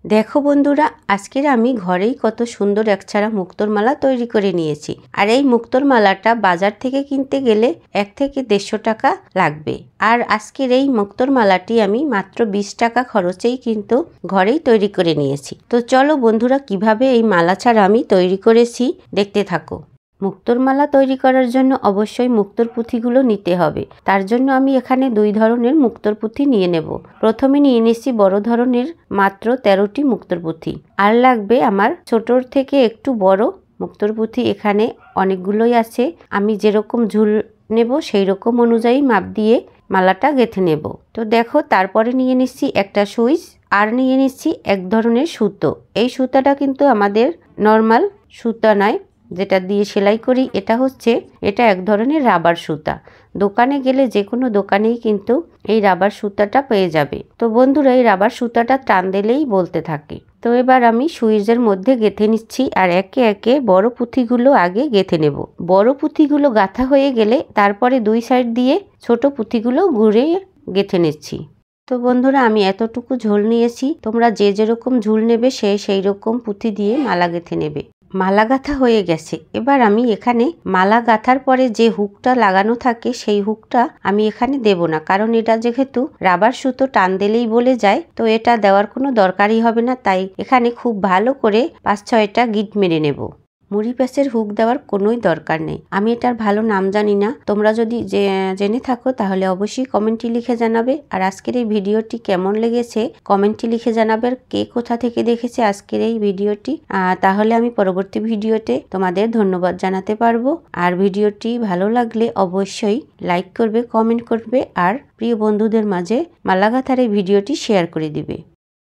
দেখো বন্ধুরা, আজকের আমি ঘরেই কত সুন্দর একছাড়া মুক্তোর মালা তৈরি করে নিয়েছি। আর এই মুক্তোর মালাটা বাজার থেকে কিনতে গেলে 1 থেকে 150 টাকা লাগবে। আর আজকের এই মুক্তোর মালাটি আমি মাত্র 20 টাকা খরচেই কিন্তু ঘরেই তৈরি করে নিয়েছি। তো চলো বন্ধুরা, কিভাবে এই মালা ছাড়া আমি তৈরি করেছি দেখতে থাকো। মুক্তোর মালা তৈরি করার জন্য অবশ্যই মুক্তোর পুঁথিগুলো নিতে হবে। তার জন্য আমি এখানে 2 ধরনের মুক্তোর পুঁথি নিয়ে নেব। প্রথমে নিয়ে নিচ্ছি বড় ধরনের মাত্র 13টি মুক্তোর পুঁথি। আর লাগবে আমার ছোটর থেকে একটু বড় মুক্তোর পুঁথি। এখানে অনেকগুলোই আছে। আমি যেরকম ঝুল নেব সেই রকম অনুযায়ী মাপ দিয়ে মালাটা গেঁথে নেব। তো দেখো, তারপরে নিয়ে নিচ্ছি একটা সুইচ, আর নিয়ে নিচ্ছি এক ধরনের সুতো। এই সুতাটা কিন্তু আমাদের নর্মাল সুতা নয়, যেটা দিয়ে সেলাই করি। এটা এক ধরনের রাবার সুতা। দোকানে গেলে যে কোনো দোকানেই কিন্তু এই রাবার সুতাটা পেয়ে যাবে। তো বন্ধুরা, এই রাবার সুতাটা টান দিলেই বলতে থাকে। তো এবার আমি সুইচের মধ্যে গেঁথে নিচ্ছি, আর একে একে বড় পুঁথিগুলো আগে গেঁথে নেব। বড় পুঁথিগুলো গাঁথা হয়ে গেলে তারপরে 2 সাইড দিয়ে ছোট পুঁথিগুলো ঘুরে গেঁথে নিচ্ছি। তো বন্ধুরা, আমি এতটুকু ঝোল নিয়েছি। তোমরা যে যেরকম ঝুল নেবে সেই রকম পুঁথি দিয়ে মালা গেঁথে নেবে। মালা গাঁথা হয়ে গেছে। এবার আমি এখানে মালা গাঁথার পরে যে হুকটা লাগানো থাকে সেই হুকটা আমি এখানে দেব না, কারণ এটা যেহেতু রাবার সুতো টান দিলেই বলে যায়, তো এটা দেওয়ার কোনো দরকারই হবে না। তাই এখানে খুব ভালো করে 5-6টা গিট মেরে নেব। মুড়ি প্যাঁচের হুক দেওয়ার কোনোই দরকার নেই। আমি এটার ভালো নাম জানি না। তোমরা যদি জেনে থাকো তাহলে অবশ্যই কমেন্টে লিখে জানাবে। আর আজকের এই ভিডিওটি কেমন লেগেছে কমেন্টে লিখে জানাবে। আর কে কোথা থেকে দেখেছে আজকের এই ভিডিওটি, তাহলে আমি পরবর্তী ভিডিওতে তোমাদের ধন্যবাদ জানাতে পারবো। আর ভিডিওটি ভালো লাগলে অবশ্যই লাইক করবে, কমেন্ট করবে, আর প্রিয় বন্ধুদের মাঝে মালা গাঁথার এই ভিডিওটি শেয়ার করে দিবে।